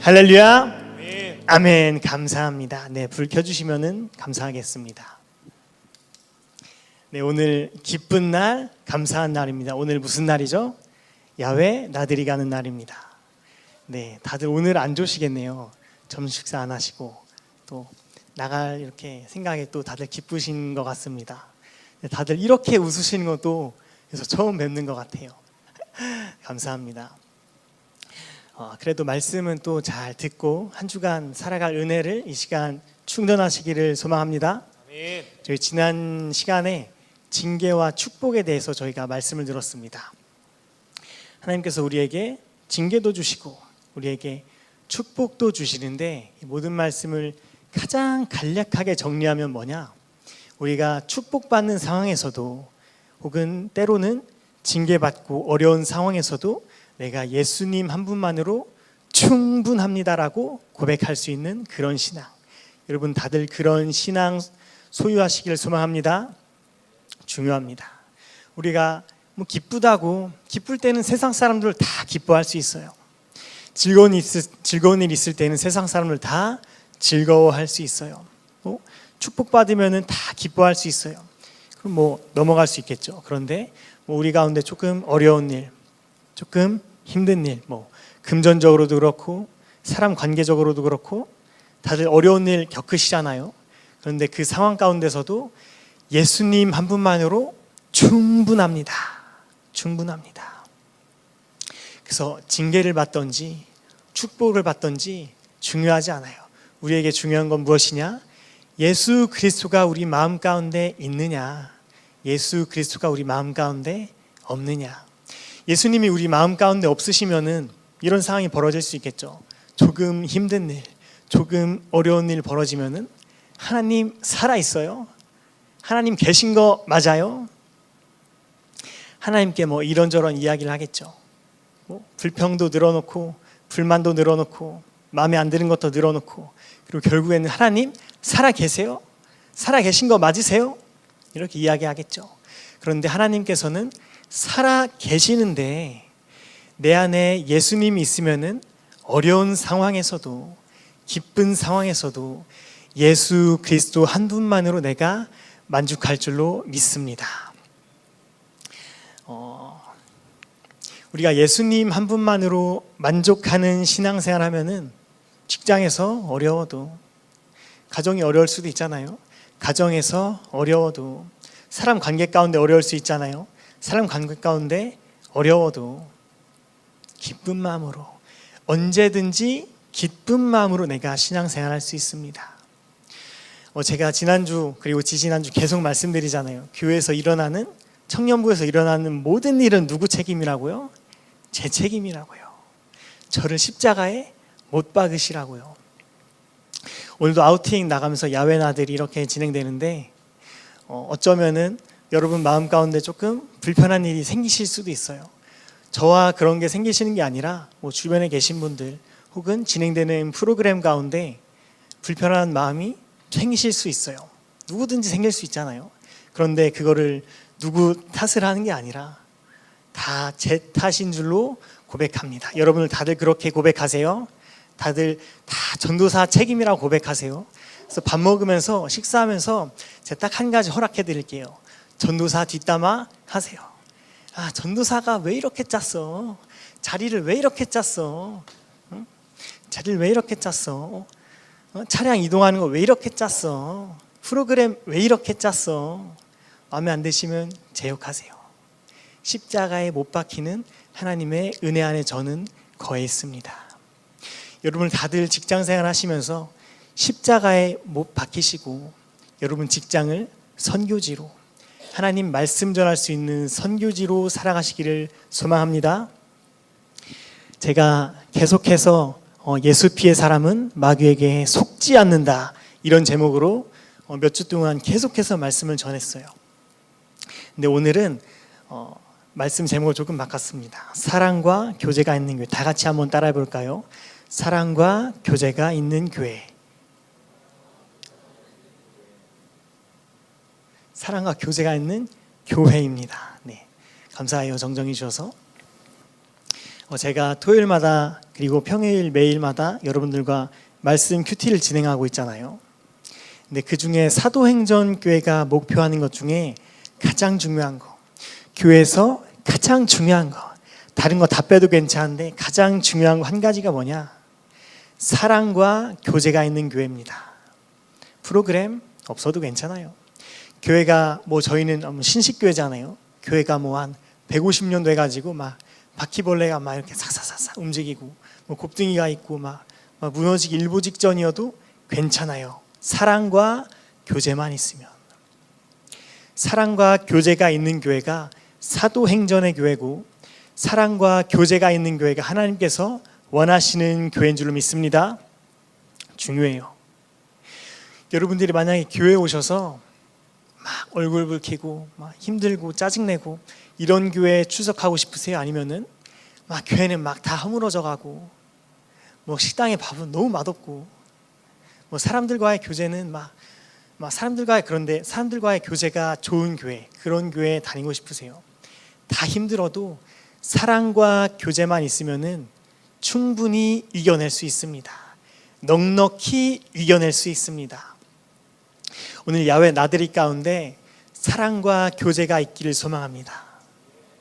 할렐루야. 아멘. 감사합니다. 네, 불 켜주시면은 감사하겠습니다. 네, 오늘 기쁜 날, 감사한 날입니다. 오늘 무슨 날이죠? 야외 나들이 가는 날입니다. 네, 다들 오늘 안 좋으시겠네요. 점심 식사 안 하시고 또 나갈 이렇게 생각에 또 다들 기쁘신 것 같습니다. 네, 다들 이렇게 웃으시는 것도 그래서 처음 뵙는 것 같아요. 감사합니다. 그래도 말씀은 또 잘 듣고 한 주간 살아갈 은혜를 이 시간 충전하시기를 소망합니다. 아멘. 저희 지난 시간에 징계와 축복에 대해서 저희가 말씀을 들었습니다. 하나님께서 우리에게 징계도 주시고 우리에게 축복도 주시는데 이 모든 말씀을 가장 간략하게 정리하면 뭐냐? 우리가 축복받는 상황에서도 혹은 때로는 징계받고 어려운 상황에서도 내가 예수님 한 분만으로 충분합니다라고 고백할 수 있는 그런 신앙. 여러분 다들 그런 신앙 소유하시기를 소망합니다. 중요합니다. 우리가 기쁘다고 기쁠 때는 세상 사람들 다 기뻐할 수 있어요. 즐거운 일 있을 때는 세상 사람들 다 즐거워할 수 있어요. 축복받으면 다 기뻐할 수 있어요. 그럼 넘어갈 수 있겠죠. 그런데 우리 가운데 조금 어려운 일, 조금 힘든 일, 금전적으로도 그렇고 사람 관계적으로도 그렇고 다들 어려운 일 겪으시잖아요. 그런데 그 상황 가운데서도 예수님 한 분만으로 충분합니다. 충분합니다. 그래서 징계를 받든지 축복을 받든지 중요하지 않아요. 우리에게 중요한 건 무엇이냐? 예수 그리스도가 우리 마음 가운데 있느냐, 예수 그리스도가 우리 마음 가운데 없느냐. 예수님이 우리 마음 가운데 없으시면은 이런 상황이 벌어질 수 있겠죠. 조금 힘든 일, 조금 어려운 일 벌어지면은 하나님 살아있어요? 하나님 계신 거 맞아요? 하나님께 이런저런 이야기를 하겠죠. 불평도 늘어놓고 불만도 늘어놓고 마음에 안 드는 것도 늘어놓고 그리고 결국에는 하나님 살아 계세요? 살아 계신 거 맞으세요? 이렇게 이야기하겠죠. 그런데 하나님께서는 살아 계시는데 내 안에 예수님이 있으면은 어려운 상황에서도 기쁜 상황에서도 예수 그리스도 한 분만으로 내가 만족할 줄로 믿습니다. 우리가 예수님 한 분만으로 만족하는 신앙생활 하면은 직장에서 어려워도, 가정이 어려울 수도 있잖아요. 가정에서 어려워도, 사람 관계 가운데 어려울 수 있잖아요. 사람 관계 가운데 어려워도 기쁜 마음으로, 언제든지 기쁜 마음으로 내가 신앙생활할 수 있습니다. 제가 지난주 그리고 지지난주 계속 말씀드리잖아요. 교회에서 일어나는, 청년부에서 일어나는 모든 일은 누구 책임이라고요? 제 책임이라고요. 저를 십자가에 못 박으시라고요. 오늘도 아우팅 나가면서 야외 나들이 이렇게 진행되는데 어쩌면은 여러분 마음 가운데 조금 불편한 일이 생기실 수도 있어요. 저와 그런 게 생기시는 게 아니라 주변에 계신 분들 혹은 진행되는 프로그램 가운데 불편한 마음이 생기실 수 있어요. 누구든지 생길 수 있잖아요. 그런데 그거를 누구 탓을 하는 게 아니라 다 제 탓인 줄로 고백합니다. 여러분들 다들 그렇게 고백하세요. 다들 다 전도사 책임이라고 고백하세요. 그래서 밥 먹으면서 식사하면서 제가 딱 한 가지 허락해 드릴게요. 전도사 뒷담화 하세요. 전도사가 왜 이렇게 짰어? 자리를 왜 이렇게 짰어? 응? 자리를 왜 이렇게 짰어? 차량 이동하는 거 왜 이렇게 짰어? 프로그램 왜 이렇게 짰어? 마음에 안 드시면 제욕하세요. 십자가에 못 박히는 하나님의 은혜 안에 저는 거해 있습니다. 여러분 다들 직장생활 하시면서 십자가에 못 박히시고 여러분 직장을 선교지로, 하나님 말씀 전할 수 있는 선교지로 살아가시기를 소망합니다. 제가 계속해서 예수 피의 사람은 마귀에게 속지 않는다, 이런 제목으로 몇 주 동안 계속해서 말씀을 전했어요. 근데 오늘은 말씀 제목을 조금 바꿨습니다. 사랑과 교제가 있는 교회. 다 같이 한번 따라해 볼까요? 사랑과 교제가 있는 교회. 사랑과 교제가 있는 교회입니다. 네, 감사해요. 정정해 주셔서. 제가 토요일마다 그리고 평일 매일마다 여러분들과 말씀 큐티를 진행하고 있잖아요. 근데 그 중에 사도행전 교회가 목표하는 것 중에 가장 중요한 거, 교회에서 가장 중요한 거, 다른 거 다 빼도 괜찮은데 가장 중요한 거 한 가지가 뭐냐? 사랑과 교제가 있는 교회입니다. 프로그램 없어도 괜찮아요. 교회가 저희는 신식교회잖아요. 교회가 한 150년 돼가지고 막 바퀴벌레가 막 이렇게 삭삭삭삭 움직이고 곱등이가 있고 막 무너지기 일보 직전이어도 괜찮아요. 사랑과 교제만 있으면. 사랑과 교제가 있는 교회가 사도행전의 교회고, 사랑과 교제가 있는 교회가 하나님께서 원하시는 교회인 줄로 믿습니다. 중요해요. 여러분들이 만약에 교회에 오셔서 막 얼굴 붉히고 막 힘들고 짜증내고 이런 교회에 출석하고 싶으세요? 아니면은 막 교회는 막 다 허물어져 가고 식당에 밥은 너무 맛없고 사람들과의 교제는 그런데 사람들과의 교제가 좋은 교회, 그런 교회에 다니고 싶으세요? 다 힘들어도 사랑과 교제만 있으면은 충분히 이겨낼 수 있습니다. 넉넉히 이겨낼 수 있습니다. 오늘 야외 나들이 가운데 사랑과 교제가 있기를 소망합니다.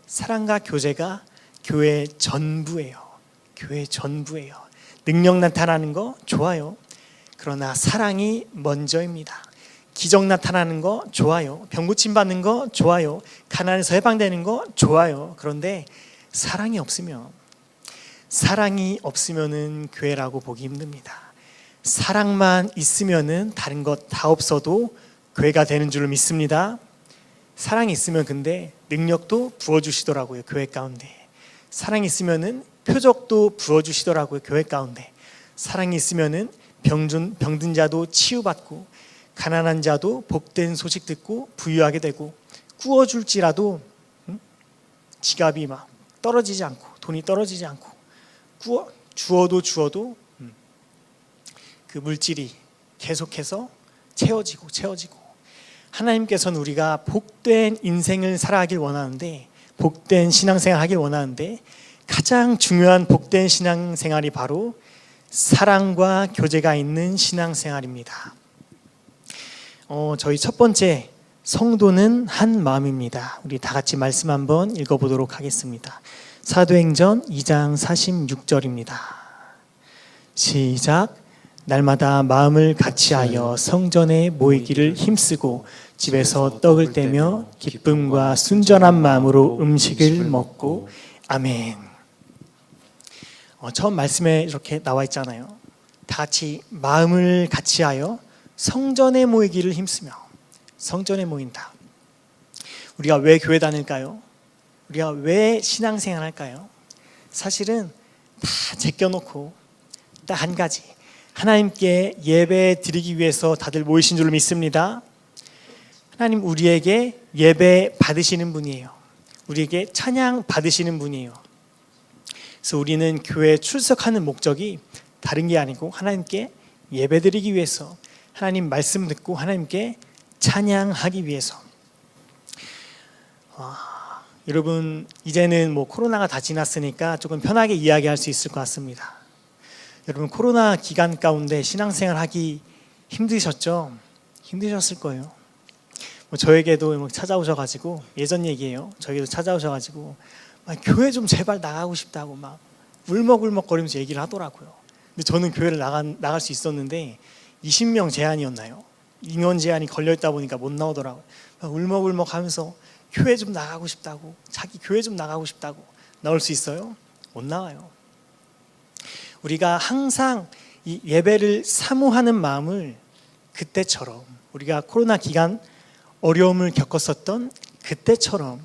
사랑과 교제가 교회 전부예요. 교회 전부예요. 능력 나타나는 거 좋아요. 그러나 사랑이 먼저입니다. 기적 나타나는 거 좋아요. 병 고침 받는 거 좋아요. 가난에서 해방되는 거 좋아요. 그런데 사랑이 없으면은 교회라고 보기 힘듭니다. 사랑만 있으면은 다른 것 다 없어도 교회가 되는 줄로 믿습니다. 사랑이 있으면 근데 능력도 부어주시더라고요. 교회 가운데. 사랑이 있으면은 표적도 부어주시더라고요. 교회 가운데. 사랑이 있으면은 병든 자도 치유받고, 가난한 자도 복된 소식 듣고 부유하게 되고, 구워줄지라도 지갑이 막 떨어지지 않고, 돈이 떨어지지 않고, 주어도 그 물질이 계속해서 채워지고 하나님께서는 우리가 복된 인생을 살아가길 원하는데, 복된 신앙생활 하길 원하는데, 가장 중요한 복된 신앙생활이 바로 사랑과 교제가 있는 신앙생활입니다. 저희 첫 번째, 성도는 한 마음입니다. 우리 다 같이 말씀 한번 읽어보도록 하겠습니다. 사도행전 2장 46절입니다. 시작. 날마다 마음을 같이하여 성전에 모이기를 힘쓰고 집에서 떡을 떼며 기쁨과 순전한 마음으로 음식을 먹고. 아멘. 처음 말씀에 이렇게 나와 있잖아요. 다 같이 마음을 같이하여 성전에 모이기를 힘쓰며. 성전에 모인다. 우리가 왜 교회 다닐까요? 우리가 왜 신앙생활 할까요? 사실은 다 제껴놓고 딱 한 가지, 하나님께 예배 드리기 위해서 다들 모이신 줄로 믿습니다. 하나님 우리에게 예배 받으시는 분이에요. 우리에게 찬양 받으시는 분이에요. 그래서 우리는 교회에 출석하는 목적이 다른 게 아니고 하나님께 예배 드리기 위해서, 하나님 말씀 듣고 하나님께 찬양하기 위해서. 여러분 이제는 코로나가 다 지났으니까 조금 편하게 이야기할 수 있을 것 같습니다. 여러분 코로나 기간 가운데 신앙생활 하기 힘드셨죠? 힘드셨을 거예요. 저에게도 찾아오셔가지고, 예전 얘기예요. 저에게도 찾아오셔가지고 교회 좀 제발 나가고 싶다고 막 울먹울먹거리면서 얘기를 하더라고요. 근데 저는 교회를 나갈 수 있었는데 20명 제한이었나요? 인원 제한이 걸려있다 보니까 못 나오더라고요. 울먹울먹하면서 교회 좀 나가고 싶다고, 자기 교회 좀 나가고 싶다고. 나올 수 있어요? 못 나와요. 우리가 항상 이 예배를 사모하는 마음을 그때처럼, 우리가 코로나 기간 어려움을 겪었었던 그때처럼,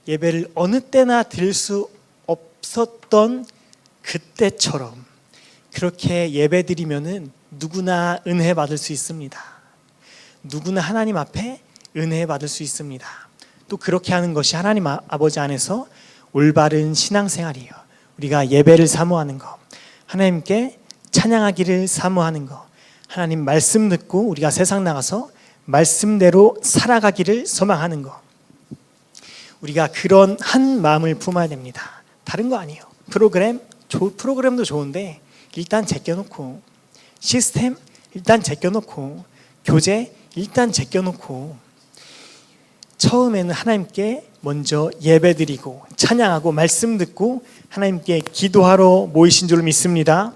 예배를 어느 때나 드릴 수 없었던 그때처럼 그렇게 예배 드리면은 누구나 은혜 받을 수 있습니다. 누구나 하나님 앞에 은혜 받을 수 있습니다. 또 그렇게 하는 것이 하나님 아버지 안에서 올바른 신앙생활이에요. 우리가 예배를 사모하는 것, 하나님께 찬양하기를 사모하는 것, 하나님 말씀 듣고 우리가 세상 나가서 말씀대로 살아가기를 소망하는 것, 우리가 그런 한 마음을 품어야 됩니다. 다른 거 아니에요. 프로그램도 좋은데 일단 제껴놓고, 시스템 일단 제껴놓고, 교재 일단 제껴놓고, 처음에는 하나님께 먼저 예배드리고 찬양하고 말씀 듣고 하나님께 기도하러 모이신 줄 믿습니다.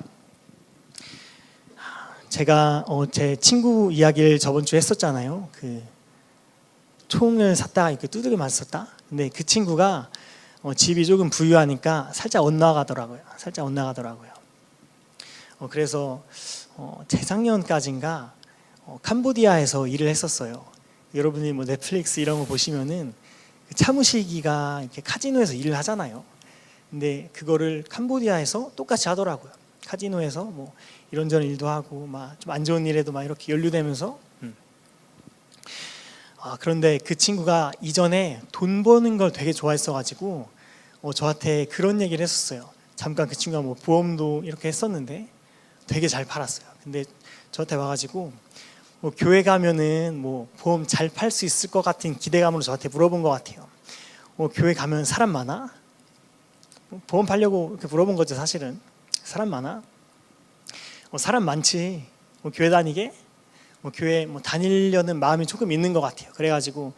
제가 제 친구 이야기를 저번 주에 했었잖아요. 그 총을 샀다가 이렇게 두들겨 맞았었다. 근데 그 친구가 집이 조금 부유하니까 살짝 엇나가더라고요. 그래서 재작년까지인가 캄보디아에서 일을 했었어요. 여러분이 뭐 넷플릭스 이런 거 보시면은 차무시기가 이렇게 카지노에서 일을 하잖아요. 근데 그거를 캄보디아에서 똑같이 하더라고요. 카지노에서 뭐 이런저런 일도 하고 막 좀 안 좋은 일에도 막 이렇게 연루되면서. 그런데 그 친구가 이전에 돈 버는 걸 되게 좋아했어가지고 저한테 그런 얘기를 했었어요. 잠깐 그 친구가 뭐 보험도 이렇게 했었는데 되게 잘 팔았어요. 근데 저한테 와가지고 뭐 교회 가면은 뭐 보험 잘 팔 수 있을 것 같은 기대감으로 저한테 물어본 것 같아요. 교회 가면 사람 많아? 보험 팔려고 이렇게 물어본 거죠. 사실은 사람 많아? 사람 많지. 교회 다니게? 교회 다니려는 마음이 조금 있는 것 같아요. 그래가지고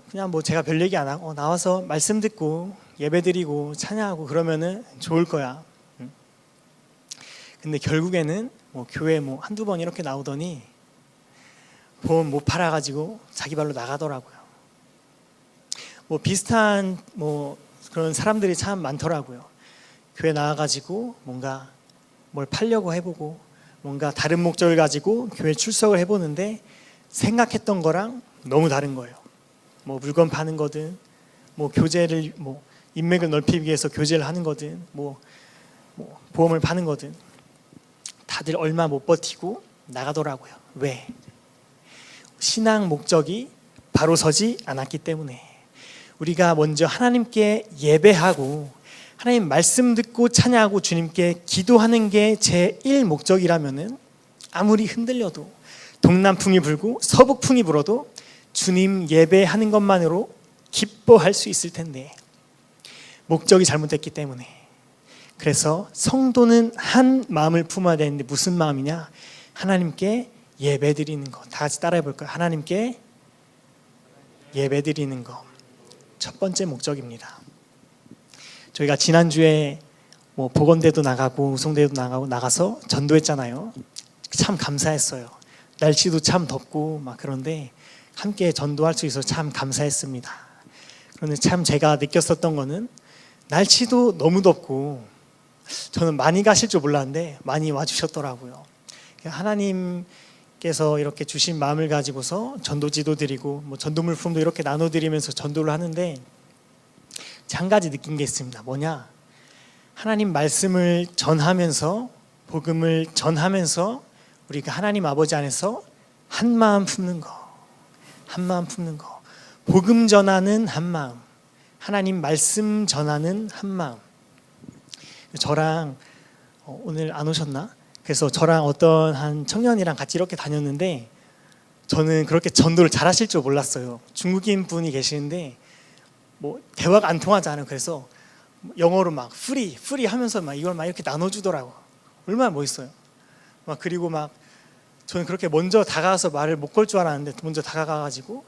그냥 제가 별 얘기 안 하고 나와서 말씀 듣고 예배드리고 찬양하고 그러면은 좋을 거야. 근데 결국에는 교회 한두 번 이렇게 나오더니 보험 못 팔아가지고 자기 발로 나가더라고요. 비슷한 그런 사람들이 참 많더라고요. 교회 나와가지고 뭔가 뭘 팔려고 해보고 뭔가 다른 목적을 가지고 교회 출석을 해보는데 생각했던 거랑 너무 다른 거예요. 물건 파는 거든 교제를 인맥을 넓히기 위해서 교제를 하는 거든 보험을 파는 거든 다들 얼마 못 버티고 나가더라고요. 왜? 신앙 목적이 바로 서지 않았기 때문에. 우리가 먼저 하나님께 예배하고 하나님 말씀 듣고 찬양하고 주님께 기도하는 게 제1 목적이라면은 아무리 흔들려도 동남풍이 불고 서북풍이 불어도 주님 예배하는 것만으로 기뻐할 수 있을 텐데 목적이 잘못됐기 때문에. 그래서 성도는 한 마음을 품어야 되는데 무슨 마음이냐? 하나님께 예배드리는 것. 다 같이 따라해 볼까요? 하나님께 예배드리는 것. 첫 번째 목적입니다. 저희가 지난주에 복원대도 나가고 우송대도 나가서 전도했잖아요. 참 감사했어요. 날씨도 참 덥고 그런데 함께 전도할 수 있어서 참 감사했습니다. 그런데 참 제가 느꼈었던 거는 날씨도 너무 덥고 저는 많이 가실 줄 몰랐는데 많이 와주셨더라고요. 하나님께서 이렇게 주신 마음을 가지고서 전도지도 드리고 전도물품도 이렇게 나눠드리면서 전도를 하는데 한 가지 느낀 게 있습니다. 뭐냐? 하나님 말씀을 전하면서 복음을 전하면서 우리가 하나님 아버지 안에서 한 마음 품는 거, 복음 전하는 한 마음, 하나님 말씀 전하는 한 마음. 저랑 오늘 안 오셨나? 그래서 저랑 어떤 한 청년이랑 같이 이렇게 다녔는데 저는 그렇게 전도를 잘하실 줄 몰랐어요. 중국인 분이 계시는데 대화가 안 통하잖아요. 그래서 영어로 프리 하면서 이걸 이렇게 나눠주더라고. 얼마나 멋있어요. 그리고 저는 그렇게 먼저 다가가서 말을 못 걸 줄 알았는데 먼저 다가가가지고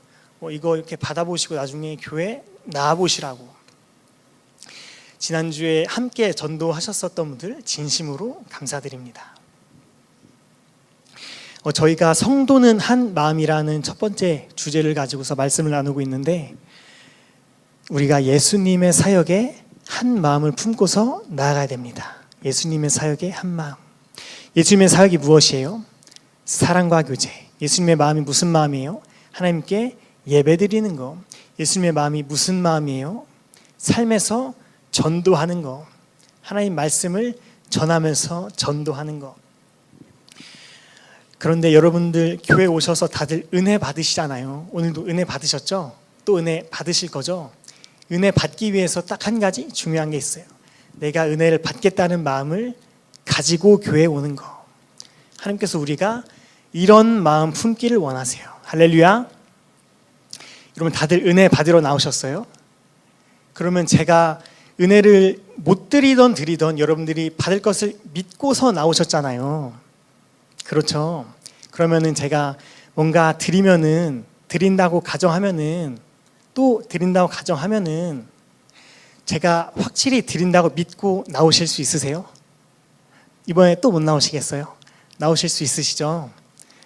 이거 이렇게 받아보시고 나중에 교회 나와보시라고. 지난주에 함께 전도하셨었던 분들 진심으로 감사드립니다. 저희가 성도는 한 마음이라는 첫 번째 주제를 가지고서 말씀을 나누고 있는데 우리가 예수님의 사역에 한 마음을 품고서 나아가야 됩니다. 예수님의 사역에 한 마음. 예수님의 사역이 무엇이에요? 사랑과 교제. 예수님의 마음이 무슨 마음이에요? 하나님께 예배드리는 거. 예수님의 마음이 무슨 마음이에요? 삶에서 전도하는 거. 하나님 말씀을 전하면서 전도하는 거. 그런데 여러분들 교회 오셔서 다들 은혜 받으시잖아요. 오늘도 은혜 받으셨죠? 또 은혜 받으실 거죠? 은혜 받기 위해서 딱 한 가지 중요한 게 있어요. 내가 은혜를 받겠다는 마음을 가지고 교회에 오는 거. 하나님께서 우리가 이런 마음 품기를 원하세요. 할렐루야. 여러분 다들 은혜 받으러 나오셨어요? 그러면 제가 은혜를 못 드리던 여러분들이 받을 것을 믿고서 나오셨잖아요. 그렇죠? 그러면은 제가 뭔가 드린다고 가정하면은 제가 확실히 드린다고 믿고 나오실 수 있으세요? 이번에 또 못 나오시겠어요? 나오실 수 있으시죠?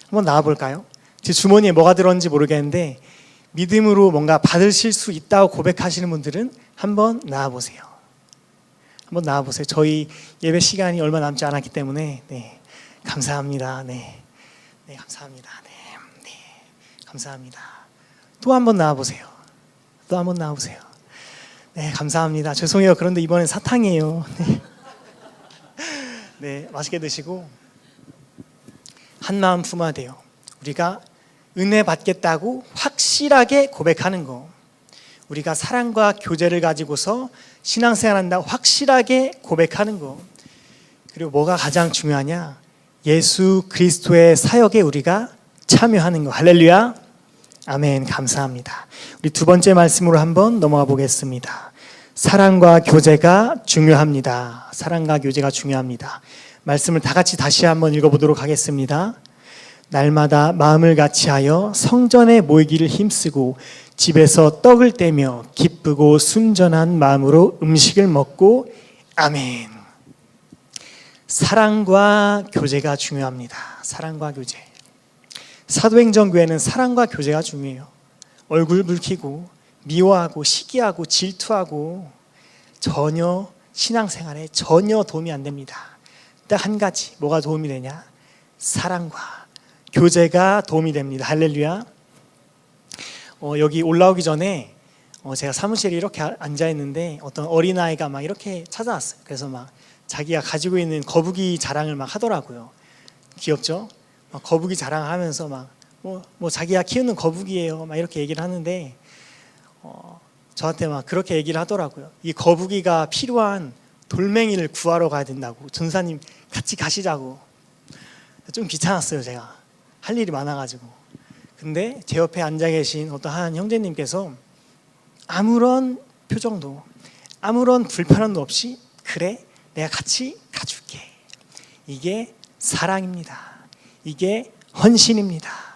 한번 나와 볼까요? 제 주머니에 뭐가 들었는지 모르겠는데 믿음으로 뭔가 받으실 수 있다고 고백하시는 분들은 한번 나와 보세요. 한번 나와 보세요. 저희 예배 시간이 얼마 남지 않았기 때문에 감사합니다. 감사합니다. 감사합니다. 또 한번 나와 보세요. 감사합니다. 죄송해요. 그런데 이번엔 사탕이에요. 맛있게 드시고 한 마음 품어야돼요. 우리가 은혜 받겠다고 확실하게 고백하는 거, 우리가 사랑과 교제를 가지고서 신앙생활한다고 확실하게 고백하는 거, 그리고 뭐가 가장 중요하냐? 예수 그리스도의 사역에 우리가 참여하는 거. 할렐루야. 아멘. 감사합니다. 우리 두 번째 말씀으로 한번 넘어가 보겠습니다. 사랑과 교제가 중요합니다. 사랑과 교제가 중요합니다. 말씀을 다 같이 다시 한번 읽어보도록 하겠습니다. 날마다 마음을 같이하여 성전에 모이기를 힘쓰고 집에서 떡을 떼며 기쁘고 순전한 마음으로 음식을 먹고 아멘. 사랑과 교제가 중요합니다. 사랑과 교제. 사도행전 교회는 사랑과 교제가 중요해요. 얼굴 붉히고 미워하고 시기하고 질투하고 전혀 신앙생활에 전혀 도움이 안 됩니다. 딱 한 가지, 뭐가 도움이 되냐? 사랑과 교제가 도움이 됩니다. 할렐루야. 여기 올라오기 전에 제가 사무실에 이렇게 앉아 있는데 어떤 어린아이가 막 이렇게 찾아왔어요. 그래서 막 자기가 가지고 있는 거북이 자랑을 막 하더라고요. 귀엽죠? 막 거북이 자랑을 하면서 막 뭐 자기가 키우는 거북이에요. 막 이렇게 얘기를 하는데 저한테 막 그렇게 얘기를 하더라고요. 이 거북이가 필요한 돌멩이를 구하러 가야 된다고. 전사님 같이 가시자고. 좀 귀찮았어요. 제가 할 일이 많아가지고. 근데 제 옆에 앉아 계신 어떤 한 형제님께서 아무런 표정도 아무런 불편함도 없이 그래 내가 같이 가줄게. 이게 사랑입니다. 이게 헌신입니다.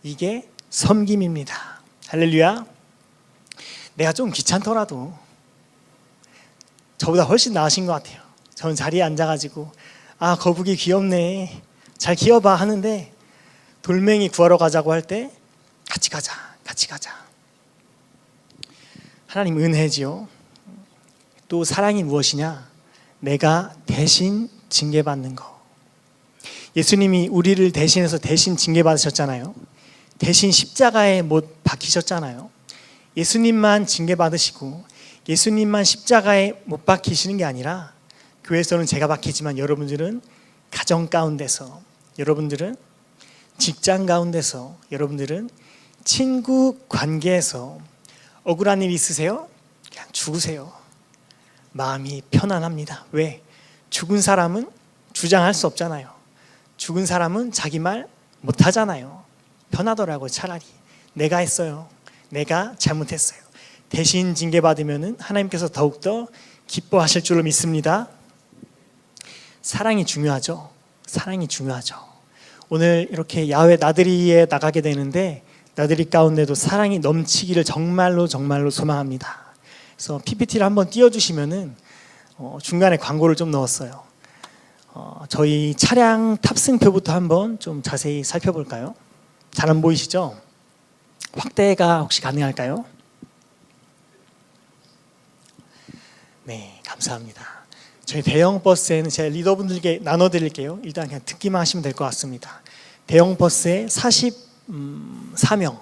이게 섬김입니다. 할렐루야. 내가 좀 귀찮더라도 저보다 훨씬 나으신 것 같아요. 저는 자리에 앉아가지고 아 거북이 귀엽네 잘 키워봐 하는데 돌멩이 구하러 가자고 할 때 같이 가자. 하나님 은혜지요. 또 사랑이 무엇이냐? 내가 대신 징계받는 거. 예수님이 우리를 대신해서 대신 징계받으셨잖아요. 대신 십자가에 못 박히셨잖아요. 예수님만 징계받으시고 예수님만 십자가에 못 박히시는 게 아니라 교회에서는 제가 박히지만 여러분들은 가정 가운데서, 여러분들은 직장 가운데서, 여러분들은 친구 관계에서 억울한 일 있으세요? 그냥 죽으세요. 마음이 편안합니다. 왜? 죽은 사람은 주장할 수 없잖아요. 죽은 사람은 자기 말 못하잖아요. 편하더라고요. 차라리 내가 했어요. 내가 잘못했어요. 대신 징계받으면 하나님께서 더욱더 기뻐하실 줄로 믿습니다. 사랑이 중요하죠. 사랑이 중요하죠. 오늘 이렇게 야외 나들이에 나가게 되는데 나들이 가운데도 사랑이 넘치기를 정말로 소망합니다. 그래서 PPT를 한번 띄워주시면은 중간에 광고를 좀 넣었어요. 저희 차량 탑승표부터 한번 좀 자세히 살펴볼까요? 잘 안 보이시죠? 확대가 혹시 가능할까요? 네, 감사합니다. 저희 대형 버스에는 제가 리더분들께 나눠드릴게요. 일단 그냥 듣기만 하시면 될 것 같습니다. 대형 버스에 44명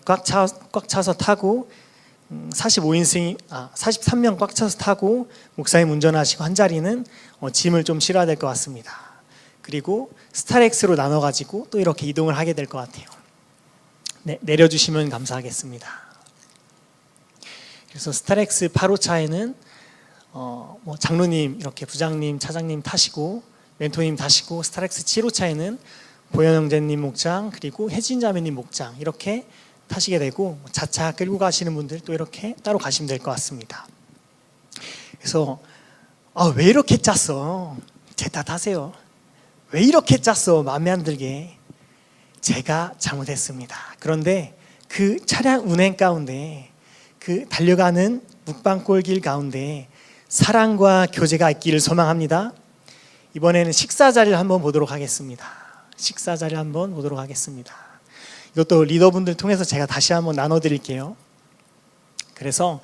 꽉 차서 타고 43명 꽉 차서 타고 목사님 운전하시고 한 자리는 짐을 좀 실어야 될 것 같습니다. 그리고 스타렉스로 나눠가지고 또 이렇게 이동을 하게 될 것 같아요. 네, 내려주시면 감사하겠습니다. 그래서 스타렉스 8호차에는 장로님, 이렇게 부장님, 차장님 타시고 멘토님 타시고, 스타렉스 7호차에는 보현 형제님 목장 그리고 혜진 자매님 목장 이렇게 타시게 되고, 자차 끌고 가시는 분들 또 이렇게 따로 가시면 될 것 같습니다. 그래서 왜 이렇게 짰어? 제 탓하세요. 왜 이렇게 짰어? 마음에 안 들게. 제가 잘못했습니다. 그런데 그 차량 운행 가운데, 그 달려가는 묵방골길 가운데 사랑과 교제가 있기를 소망합니다. 이번에는 식사 자리를 한번 보도록 하겠습니다. 식사 자리를 한번 보도록 하겠습니다. 이것도 리더분들 통해서 제가 다시 한번 나눠드릴게요. 그래서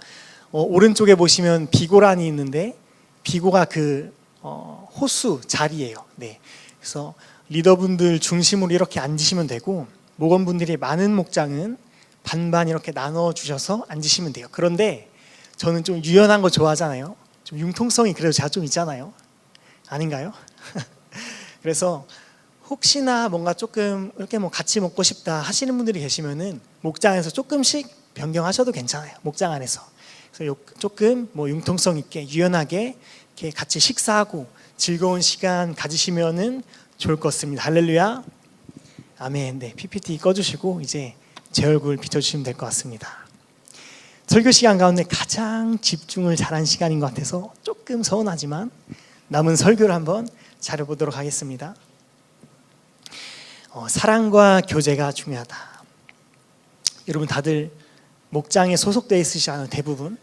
오른쪽에 보시면 비고란이 있는데, 비고가 그 호수 자리예요. 네. 그래서 리더분들 중심으로 이렇게 앉으시면 되고, 목원분들이 많은 목장은 반반 이렇게 나눠 주셔서 앉으시면 돼요. 그런데 저는 좀 유연한 거 좋아하잖아요. 좀 융통성이 그래도 제가 좀 있잖아요. 아닌가요? 그래서 혹시나 뭔가 조금 이렇게 뭐 같이 먹고 싶다 하시는 분들이 계시면은 목장에서 조금씩 변경하셔도 괜찮아요. 목장 안에서. 그래서 조금 뭐 융통성 있게 유연하게 이렇게 같이 식사하고 즐거운 시간 가지시면은 좋을 것 같습니다. 할렐루야. 아멘. 네, PPT 꺼주시고 이제 제 얼굴 비춰주시면 될 것 같습니다. 설교 시간 가운데 가장 집중을 잘한 시간인 것 같아서 조금 서운하지만 남은 설교를 한번 잘해보도록 하겠습니다. 사랑과 교제가 중요하다. 여러분 다들 목장에 소속되어 있으시지 않아요? 대부분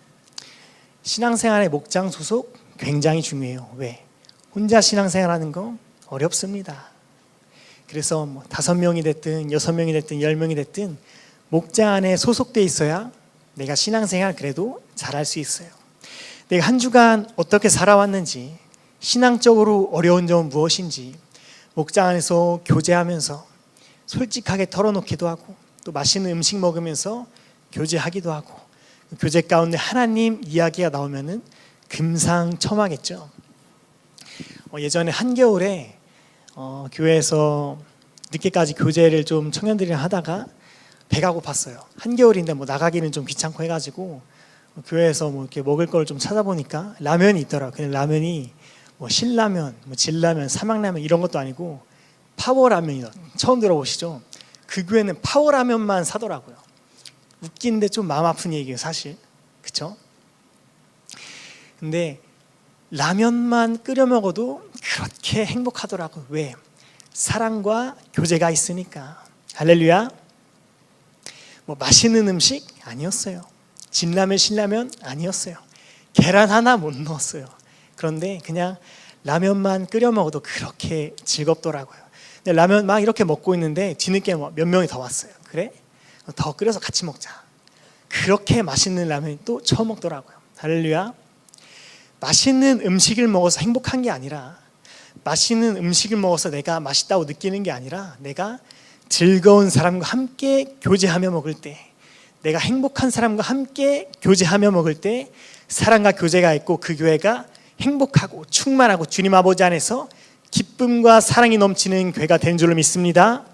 신앙생활의 목장 소속 굉장히 중요해요. 왜? 혼자 신앙생활하는 거 어렵습니다. 그래서 뭐 5명이 됐든 6명이 됐든 10명이 됐든 목장 안에 소속되어 있어야 내가 신앙생활 그래도 잘할 수 있어요. 내가 한 주간 어떻게 살아왔는지, 신앙적으로 어려운 점은 무엇인지 목장 안에서 교제하면서 솔직하게 털어놓기도 하고, 또 맛있는 음식 먹으면서 교제하기도 하고, 교제 가운데 하나님 이야기가 나오면은 금상첨화겠죠. 예전에 한겨울에 교회에서 늦게까지 교제를 좀 청년들이랑 하다가 배가 고팠어요. 한겨울인데 뭐 나가기는 좀 귀찮고 해가지고 교회에서 뭐 이렇게 먹을 걸 좀 찾아보니까 라면이 있더라고요. 근데 라면이 뭐 신라면, 뭐 진라면, 삼양라면 이런 것도 아니고 파워라면이요. 처음 들어보시죠? 그 교회는 파워라면만 사더라고요. 웃긴데 좀 마음 아픈 얘기예요, 사실. 그쵸? 근데 라면만 끓여 먹어도 그렇게 행복하더라고요. 왜? 사랑과 교제가 있으니까. 할렐루야. 뭐 맛있는 음식 아니었어요. 진라면, 신라면 아니었어요. 계란 하나 못 넣었어요. 그런데 그냥 라면만 끓여 먹어도 그렇게 즐겁더라고요. 근데 라면 막 이렇게 먹고 있는데 뒤늦게 몇 명이 더 왔어요. 그래? 더 끓여서 같이 먹자. 그렇게 맛있는 라면이 또 처음 먹더라고요. 할렐루야. 맛있는 음식을 먹어서 행복한 게 아니라, 맛있는 음식을 먹어서 내가 맛있다고 느끼는 게 아니라, 내가 즐거운 사람과 함께 교제하며 먹을 때, 내가 행복한 사람과 함께 교제하며 먹을 때 사랑과 교제가 있고 그 교회가 행복하고 충만하고 주님 아버지 안에서 기쁨과 사랑이 넘치는 교회가 된 줄로 믿습니다.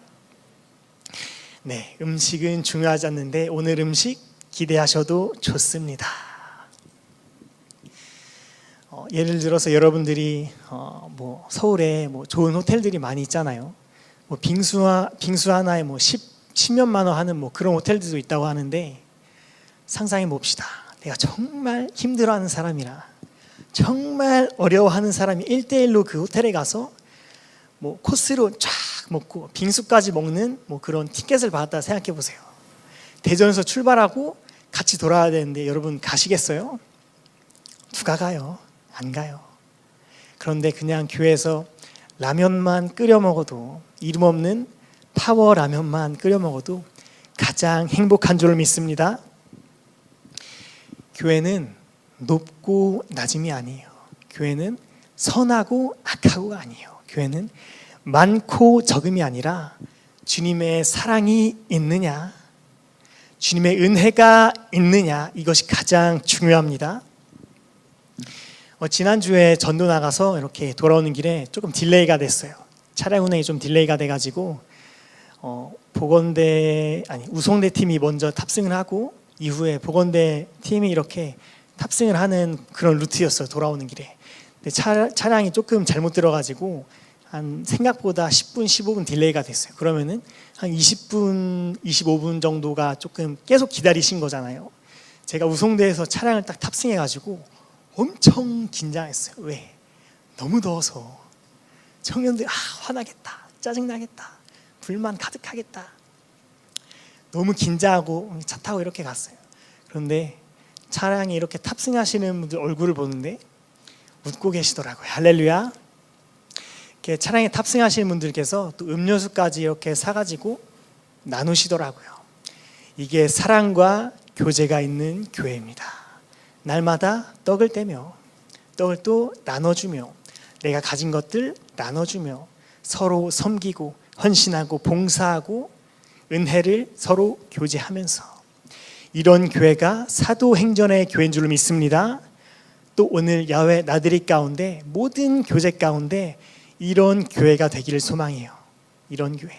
네, 음식은 중요하지 않는데 오늘 음식 기대하셔도 좋습니다. 예를 들어서 여러분들이 뭐 서울에 뭐 좋은 호텔들이 많이 있잖아요. 뭐 빙수 하나에 뭐 10몇만 원 하는 뭐 그런 호텔들도 있다고 하는데, 상상해 봅시다. 내가 정말 힘들어하는 사람이라, 정말 어려워하는 사람이 1대1로 그 호텔에 가서 뭐 코스로 쫙 먹고 빙수까지 먹는 뭐 그런 티켓을 받았다 생각해 보세요. 대전에서 출발하고 같이 돌아야 되는데 여러분 가시겠어요? 누가 가요? 안 가요. 그런데 그냥 교회에서 라면만 끓여 먹어도, 이름 없는 파워 라면만 끓여 먹어도 가장 행복한 줄 믿습니다. 교회는 높고 낮음이 아니에요. 교회는 선하고 악하고가 아니에요. 교회는 많고 적음이 아니라 주님의 사랑이 있느냐, 주님의 은혜가 있느냐, 이것이 가장 중요합니다. 지난주에 전도 나가서 이렇게 돌아오는 길에 조금 딜레이가 됐어요. 차량 운행이 좀 딜레이가 돼가지고 우송대 팀이 먼저 탑승을 하고 이후에 보건대 팀이 이렇게 탑승을 하는 그런 루트였어요. 돌아오는 길에. 근데 차량이 조금 잘못 들어가지고 한 생각보다 10분, 15분 딜레이가 됐어요. 그러면은 한 20분, 25분 정도가 조금 계속 기다리신 거잖아요. 제가 우송대에서 차량을 딱 탑승해가지고 엄청 긴장했어요. 왜? 너무 더워서 청년들 화나겠다, 짜증나겠다, 불만 가득하겠다. 너무 긴장하고 차 타고 이렇게 갔어요. 그런데 차량에 이렇게 탑승하시는 분들 얼굴을 보는데 웃고 계시더라고요. 할렐루야. 이렇게 차량에 탑승하시는 분들께서 또 음료수까지 이렇게 사가지고 나누시더라고요. 이게 사랑과 교제가 있는 교회입니다. 날마다 떡을 떼며 떡을 또 나눠주며 내가 가진 것들 나눠주며 서로 섬기고 헌신하고 봉사하고 은혜를 서로 교제하면서 이런 교회가 사도행전의 교회인 줄 믿습니다. 또 오늘 야외 나들이 가운데 모든 교제 가운데 이런 교회가 되기를 소망해요. 이런 교회.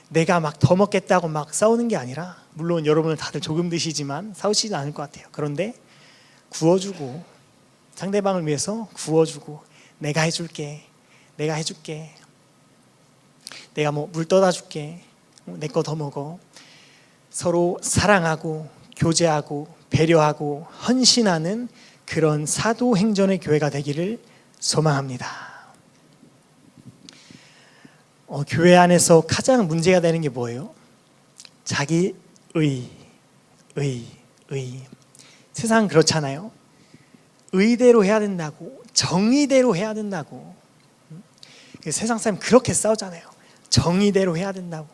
내가 막 더 먹겠다고 막 싸우는 게 아니라, 물론 여러분은 다들 조금 드시지만 싸우시지 않을 것 같아요. 그런데 구워주고 상대방을 위해서 구워주고 내가 해줄게, 내가 해줄게, 내가 뭐 물 떠다 줄게, 내 거 더 먹어. 서로 사랑하고 교제하고 배려하고 헌신하는 그런 사도행전의 교회가 되기를 소망합니다. 교회 안에서 가장 문제가 되는 게 뭐예요? 자기 의. 세상은 그렇잖아요. 의대로 해야 된다고, 정의대로 해야 된다고. 세상 사람 그렇게 싸우잖아요. 정의대로 해야 된다고.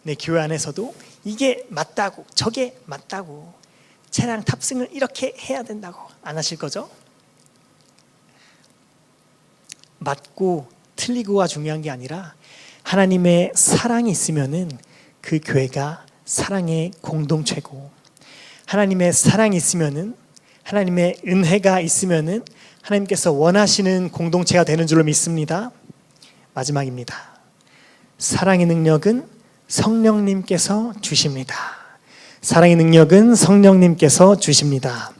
내 교회 안에서도 이게 맞다고, 저게 맞다고, 차량 탑승을 이렇게 해야 된다고. 안 하실 거죠? 맞고 틀리고가 중요한 게 아니라 하나님의 사랑이 있으면은 그 교회가 사랑의 공동체고, 하나님의 사랑이 있으면은, 하나님의 은혜가 있으면은 하나님께서 원하시는 공동체가 되는 줄로 믿습니다. 마지막입니다. 사랑의 능력은 성령님께서 주십니다. 사랑의 능력은 성령님께서 주십니다.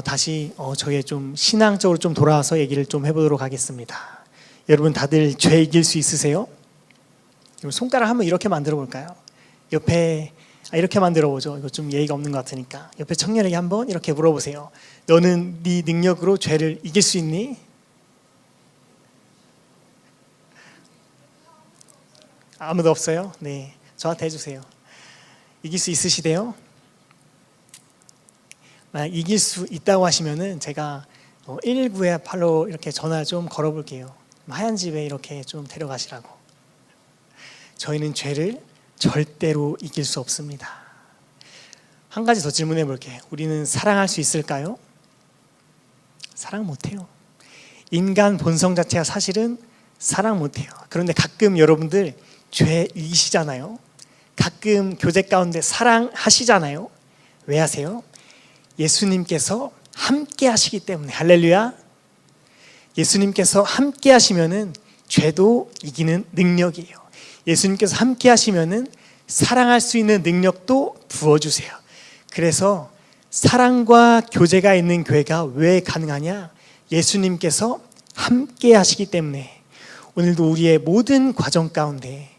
다시 저의 좀 신앙적으로 좀 돌아와서 얘기를 좀 해보도록 하겠습니다. 여러분 다들 죄 이길 수 있으세요? 손가락 한번 이렇게 만들어 볼까요? 옆에 이렇게 만들어 보죠. 이거 좀 예의가 없는 것 같으니까 옆에 청년에게 한번 이렇게 물어보세요. 너는 네 능력으로 죄를 이길 수 있니? 아무도 없어요? 네, 저한테 해주세요. 이길 수 있으시대요? 만약 이길 수 있다고 하시면은 제가 119에 바로 이렇게 전화 좀 걸어볼게요. 하얀 집에 이렇게 좀 데려가시라고. 저희는 죄를 절대로 이길 수 없습니다. 한 가지 더 질문해 볼게요. 우리는 사랑할 수 있을까요? 사랑 못해요. 인간 본성 자체가 사실은 사랑 못해요. 그런데 가끔 여러분들 죄이시잖아요. 가끔 교제 가운데 사랑하시잖아요. 왜 하세요? 예수님께서 함께 하시기 때문에. 할렐루야. 예수님께서 함께 하시면은 죄도 이기는 능력이에요. 예수님께서 함께 하시면은 사랑할 수 있는 능력도 부어주세요. 그래서 사랑과 교제가 있는 교회가 왜 가능하냐? 예수님께서 함께 하시기 때문에. 오늘도 우리의 모든 과정 가운데,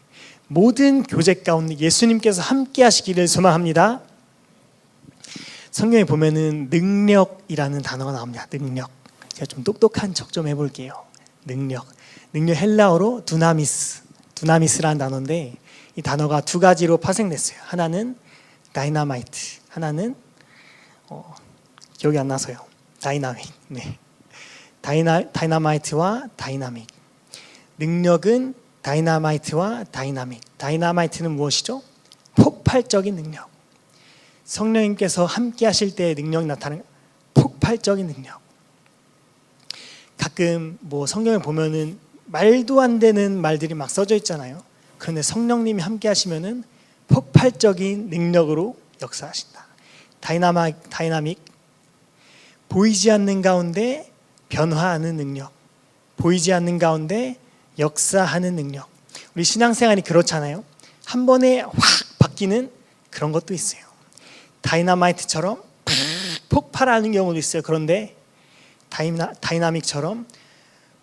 모든 교제 가운데 예수님께서 함께 하시기를 소망합니다. 성경에 보면은 능력이라는 단어가 나옵니다. 능력. 제가 좀 똑똑한 척 좀 해볼게요. 능력 헬라어로 두나미스라는 단어인데, 이 단어가 두 가지로 파생됐어요. 하나는 다이나마이트, 하나는 기억이 안 나서요. 다이나믹. 네. 다이나마이트와 다이나믹. 능력은 다이나마이트와 다이나믹. 다이나마이트는 무엇이죠? 폭발적인 능력. 성령님께서 함께 하실 때의 능력이 나타나는 폭발적인 능력. 가끔 성경을 보면은 말도 안 되는 말들이 막 써져 있잖아요. 그런데 성령님이 함께 하시면은 폭발적인 능력으로 역사하신다. 다이나믹. 보이지 않는 가운데 변화하는 능력. 보이지 않는 가운데 역사하는 능력. 우리 신앙생활이 그렇잖아요. 한 번에 확 바뀌는 그런 것도 있어요. 다이나마이트처럼 폭발하는 경우도 있어요. 그런데 다이나믹처럼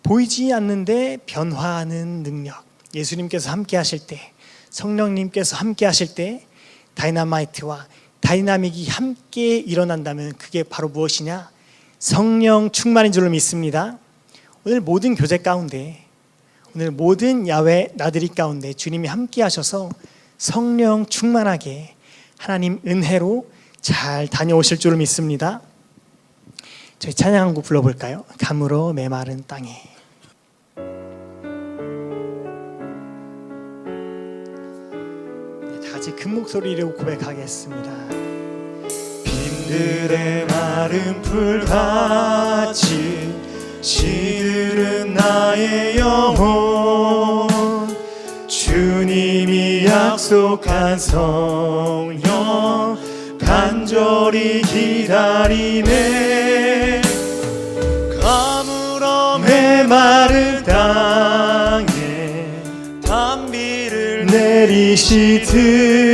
보이지 않는데 변화하는 능력. 예수님께서 함께 하실 때, 성령님께서 함께 하실 때 다이나마이트와 다이나믹이 함께 일어난다면 그게 바로 무엇이냐? 성령 충만인 줄로 믿습니다. 오늘 모든 교제 가운데, 오늘 모든 야외 나들이 가운데 주님이 함께 하셔서 성령 충만하게 하나님 은혜로 잘 다녀오실 줄을 믿습니다. 저희 찬양 한 곡 불러볼까요? 가물어 메마른 땅에. 다 같이 큰 목소리로 고백하겠습니다. 빈들의 마른 풀같이 시들은 나의 영혼, 주님이 약속한 성령 간절히 기다리네. 가물어 메마른 땅에 단비를 내리시듯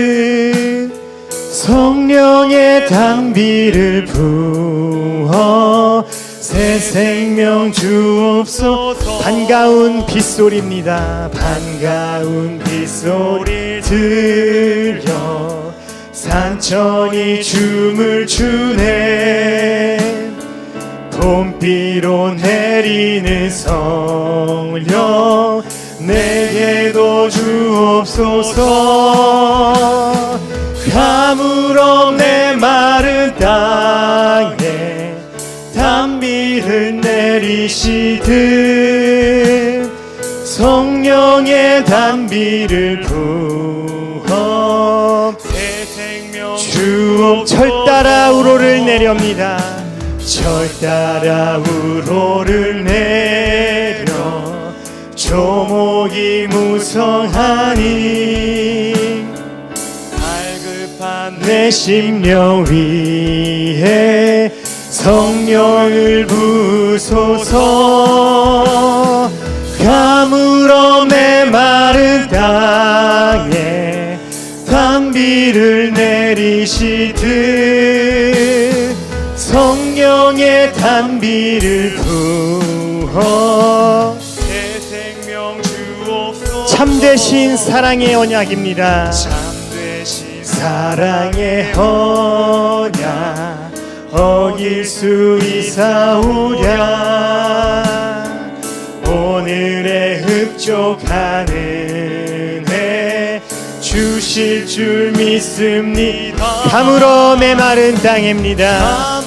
성령의 단비를 부어 새 생명 주옵소서. 반가운 빗소리입니다. 반가운 빗소리 들려 산천이 춤을 추네. 봄비로 내리는 성령 내게도 주옵소서. 가물어 메마른 땅에 단비를 내리시듯 성령의 단비를 부어 새 생명 주옵. 절 따라 우로를 내렵니다. 절 따라 우로를 내려 조목이 무성하니 갈급한 내 심령 위에 성령을 부소서. 가물어 메마른 땅에 단비를 내리시듯 성령의 단비를 부어 새 생명 주옵소서. 참되신 사랑의 언약입니다. 참되신 사랑의 언약 어길 수 있사오랴. 오늘의 흡족한 은혜 주실 줄 믿습니다. 가물어 메마른 땅입니다.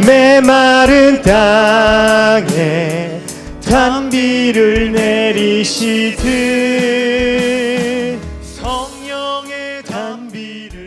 메마른 땅에 단비를 내리시듯 성령의 단비를